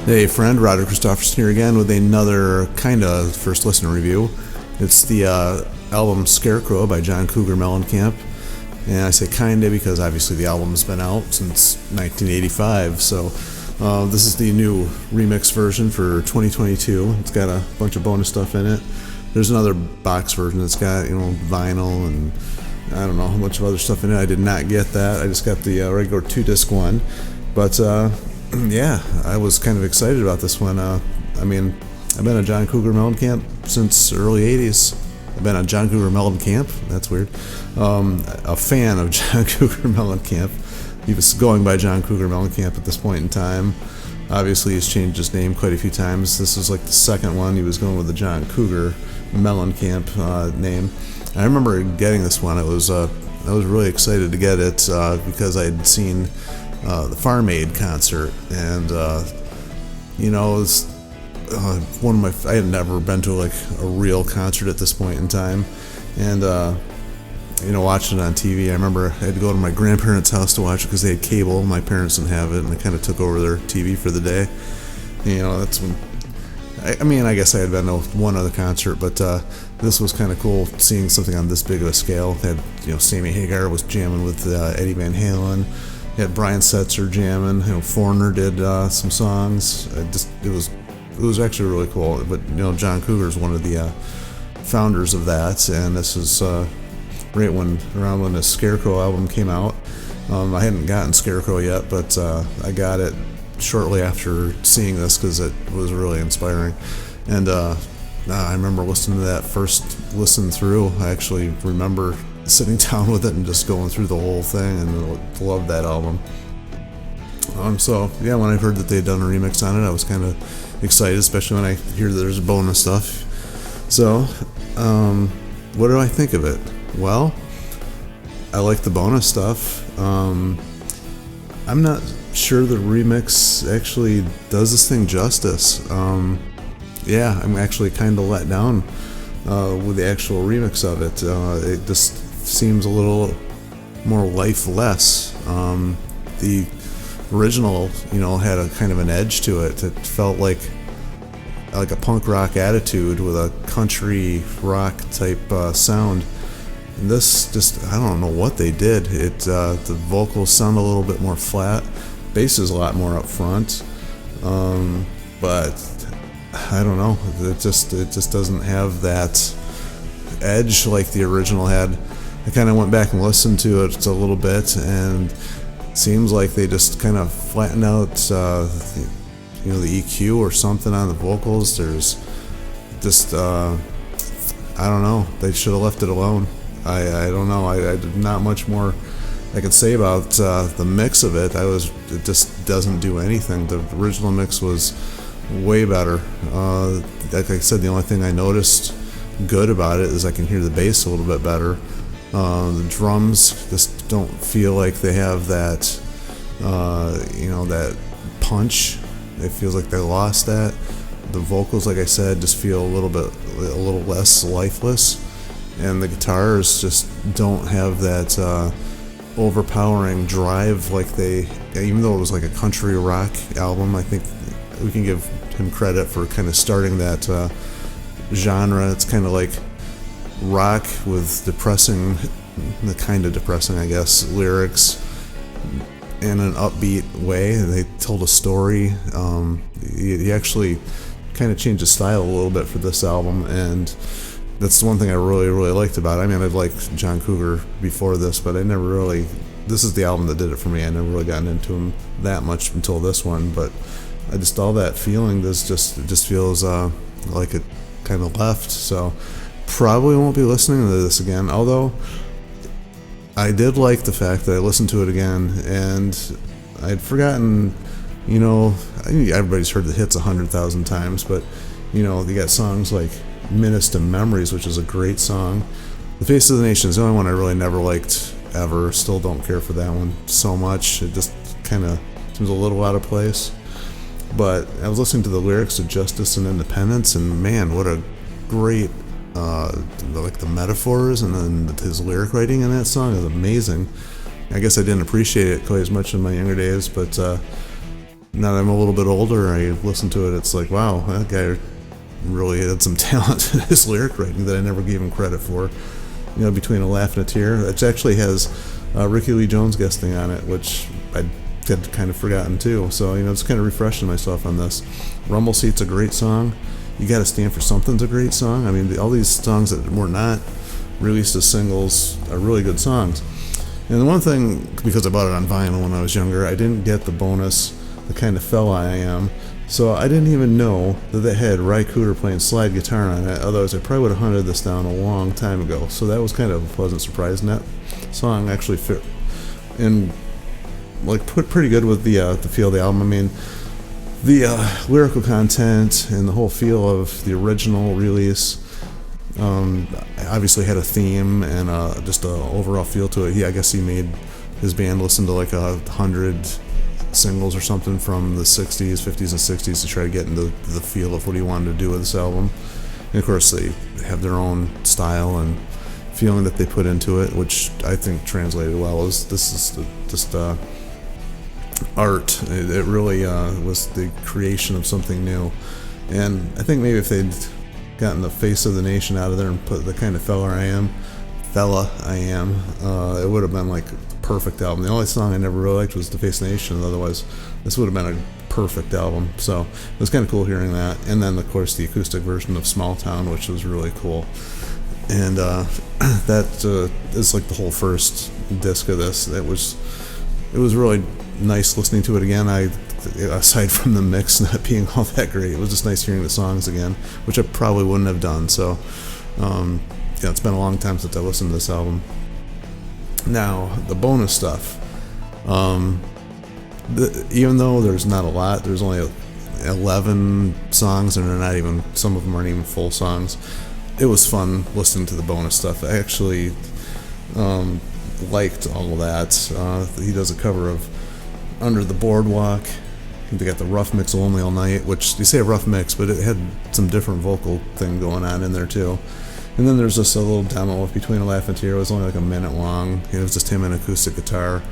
Hey friend, Roger Christopherson here again with another kind of first listen review. It's the album Scarecrow by John Cougar Mellencamp. And I say kinda because obviously the album's been out since 1985, so this is the new remix version for 2022. It's got a bunch of bonus stuff in it. There's another box version that's got, vinyl and I don't know, a bunch of other stuff in it. I did not get that. I just got the regular 2-disc one. But yeah, I was kind of excited about this one. I've been a John Cougar Mellencamp since early 80s. I've been a John Cougar Mellencamp, that's weird. A fan of John Cougar Mellencamp. He was going by John Cougar Mellencamp at this point in time. Obviously, he's changed his name quite a few times. This was like the second one. He was going with the John Cougar Mellencamp name. I remember getting this one. I was really excited to get it because I had seen the Farm Aid concert, and it was one of my. I had never been to like a real concert at this point in time, and watching it on TV. I remember I had to go to my grandparents' house to watch it because they had cable. My parents didn't have it, and I kind of took over their TV for the day. That's when. I guess I had been to one other concert, but this was kind of cool seeing something on this big of a scale. It had Sammy Hagar was jamming with Eddie Van Halen. Had Brian Setzer jamming. Foreigner did some songs. It was actually really cool. But John Cougar is one of the founders of that, and this is right around when the Scarecrow album came out. I hadn't gotten Scarecrow yet, but I got it shortly after seeing this because it was really inspiring. And I remember listening to that first listen through. I actually remember sitting down with it and just going through the whole thing, and loved that album. So yeah, when I heard that they'd done a remix on it, I was kind of excited, especially when I hear that there's bonus stuff. So what do I think of it? Well, I like the bonus stuff. I'm not sure the remix actually does this thing justice. Yeah, I'm actually kind of let down with the actual remix of it. It just seems a little more lifeless. The original, had a kind of an edge to it. It felt like a punk rock attitude with a country rock type sound. And this just, I don't know what they did. The vocals sound a little bit more flat. Bass is a lot more up front. But I don't know. It just doesn't have that edge like the original had. I kind of went back and listened to it a little bit, and it seems like they just kind of flattened out, the EQ or something on the vocals. There's just, I don't know. They should have left it alone. I don't know. I not much more I can say about the mix of it. It just doesn't do anything. The original mix was way better. Like I said, the only thing I noticed good about it is I can hear the bass a little bit better. The drums just don't feel like they have that, that punch. It feels like they lost that. The vocals, like I said, just feel a little less lifeless, and the guitars just don't have that overpowering drive like they. Even though it was like a country rock album, I think we can give him credit for kind of starting that genre. It's kind of like rock with depressing, I guess, lyrics in an upbeat way. They told a story. He actually kind of changed the style a little bit for this album, and that's the one thing I really, really liked about it. I've liked John Cougar before this, but this is the album that did it for me. I never really gotten into him that much until this one, but all that feeling, it just feels like it kind of left. So probably won't be listening to this again, although I did like the fact that I listened to it again, and I'd forgotten, I think everybody's heard the hits 100,000 times, but they got songs like Minutes to Memories, which is a great song. The Face of the Nation is the only one I really never liked ever. Still don't care for that one so much. It just kind of seems a little out of place. But I was listening to the lyrics of Justice and Independence, and man, what a great the metaphors and then his lyric writing in that song is amazing. I guess I didn't appreciate it quite as much in my younger days, but now that I'm a little bit older, I listen to it, it's like, wow, that guy really had some talent in his lyric writing that I never gave him credit for. Between a laugh and a tear. It actually has Ricky Lee Jones guesting on it, which I had kind of forgotten too. So, it's kind of refreshing myself on this. Rumble Seat's a great song. You Gotta Stand for Something's a great song. I mean, all these songs that were not released as singles are really good songs. And the one thing, because I bought it on vinyl when I was younger, I didn't get the bonus, The Kind of Fella I Am. So I didn't even know that they had Ry Cooder playing slide guitar on it. Otherwise, I probably would have hunted this down a long time ago. So that was kind of a pleasant surprise. And that song actually fit in, put pretty good with the feel of the album. I mean, the lyrical content and the whole feel of the original release obviously had a theme and just an overall feel to it. I guess he made his band listen to 100 singles or something from the 60s, 50s, and 60s to try to get into the feel of what he wanted to do with this album. And of course, they have their own style and feeling that they put into it, which I think translated well. This is just art. It really was the creation of something new. And I think maybe if they'd gotten the Face of the Nation out of there and put The Kind of Fella I Am, it would have been perfect album. The only song I never really liked was The Face of the Nation. Otherwise, this would have been a perfect album. So it was kind of cool hearing that. And then, of course, the acoustic version of Small Town, which was really cool. And that is the whole first disc of this. It was really nice listening to it again. Aside from the mix not being all that great, it was just nice hearing the songs again, which I probably wouldn't have done. So it's been a long time since I listened to this album. Now, the bonus stuff, even though there's not a lot, there's only 11 songs, and they're not even, some of them aren't even full songs. It was fun listening to the bonus stuff. I actually liked all of that. He does a cover of Under the Boardwalk. They got the rough mix of Lonely All Night, which you say a rough mix, but it had some different vocal thing going on in there too. And then there's just a little demo of Between a Laugh and a Tear. It was only a minute long. It was just him and acoustic guitar.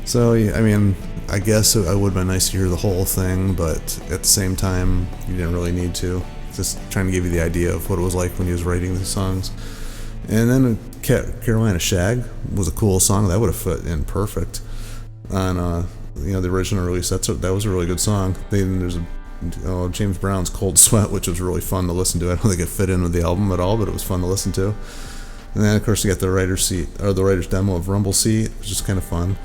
So, I mean, I guess it would have been nice to hear the whole thing, but at the same time, you didn't really need to. Just trying to give you the idea of what it was like when he was writing these songs. And then Carolina Shag was a cool song. That would have fit in perfect on the original release. That was a really good song. Then there's James Brown's Cold Sweat, which was really fun to listen to. I don't think it fit in with the album at all, but it was fun to listen to. And then, of course, you got the writer's demo of Rumble Seat, which is kind of fun.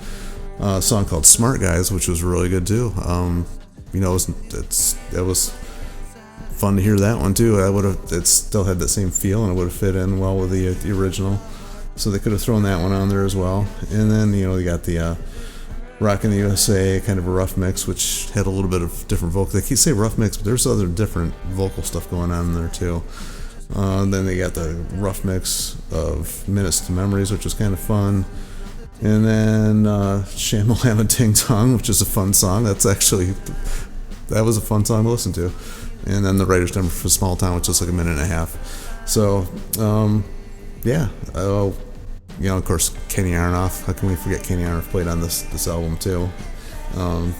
A song called Smart Guys, which was really good too. It was fun to hear that one too. It still had that same feel, and it would have fit in well with the original. So they could have thrown that one on there as well. And then you got the Rockin' the USA, kind of a rough mix, which had a little bit of different vocal. They keep say rough mix, but there's other different vocal stuff going on in there too. Then they got the rough mix of Minutes to Memories, which was kind of fun. And then Shamalama Ting Tong, which is a fun song. That was a fun song to listen to. And then the writer's demo for Small Town, which is a minute and a half. So, of course, Kenny Aronoff. How can we forget Kenny Aronoff played on this album too?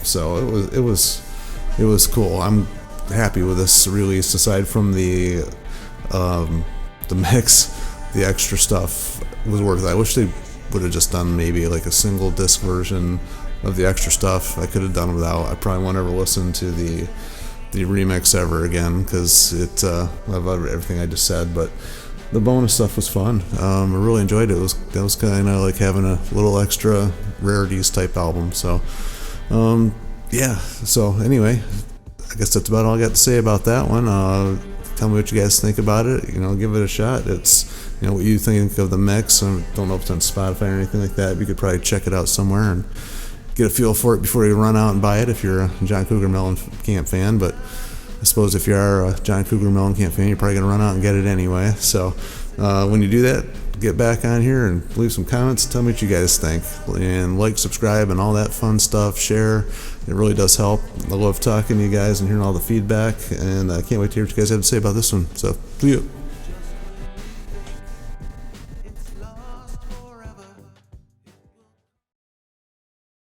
So it was cool. I'm happy with this release. Aside from the mix, the extra stuff was worth it. I wish they would have just done maybe a single disc version of the extra stuff. I could have done without. I probably won't ever listen to the remix ever again, because of everything I just said. But the bonus stuff was fun. I really enjoyed it. That was kind of like having a little extra rarities type album. So, So anyway, I guess that's about all I got to say about that one. Tell me what you guys think about it. Give it a shot. It's what you think of the mix. I don't know if it's on Spotify or anything like that. You could probably check it out somewhere and get a feel for it before you run out and buy it if you're a John Cougar Mellencamp fan. But I suppose if you are a John Cougar Mellencamp fan, you're probably going to run out and get it anyway. So when you do that, get back on here and leave some comments. Tell me what you guys think. And subscribe, and all that fun stuff. Share. It really does help. I love talking to you guys and hearing all the feedback. And I can't wait to hear what you guys have to say about this one. So, see you.